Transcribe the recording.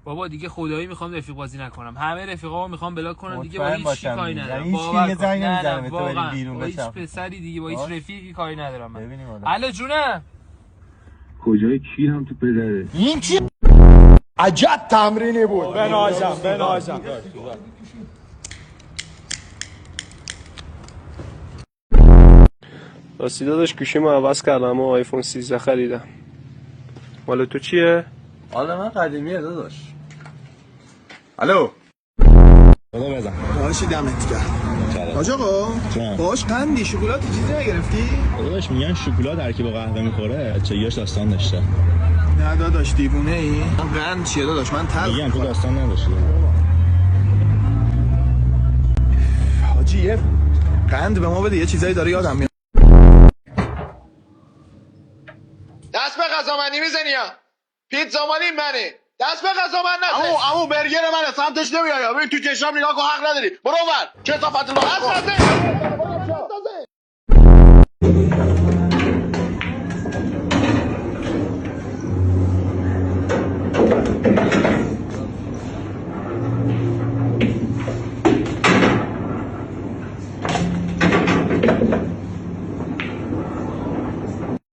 بابا دیگه خدایی میخوام رفیق بازی نکنم. همه رفیقامو میخوام بلاک کنم دیگه، با هیچ چی کاری ندارم. هیچ کی زنگ نمیزنه تو بریم بیرون با بشم. هیچ پسری دیگه با هیچ رفیقی کاری ندارم من. ببینیم الو جونم. کجای کی هم تو پدره؟ این چی؟ عجب تمرینی بود. بنازم. راستی داداش گوشیمو عوض کردم و آیفون 13 خریدم. مال تو چیه؟ حالا من قدیمیه داداش. الو خدا بزن باشی دمت گرم. حاج آقا باش قندی شکلاتی چیزی نگرفتی؟ داداش میگن شکلات هر کی با قهوه میخوره چگیاش داستان داشته. نه داداش دیوونه ای؟ قند چیه داداش؟ من تلخ میگن تو داستان نداشتی. حاجی یه قند به ما بده، یه چیزایی داره یادم میاد. دست به غذا منی میزنی یا پیتزا مالی منه. دست به غذا من نزن. عمو برگر منه، سمتش نمیای. ببین تو چشام نگاه کن، حق نداری. برو اون ور. کثافت الله.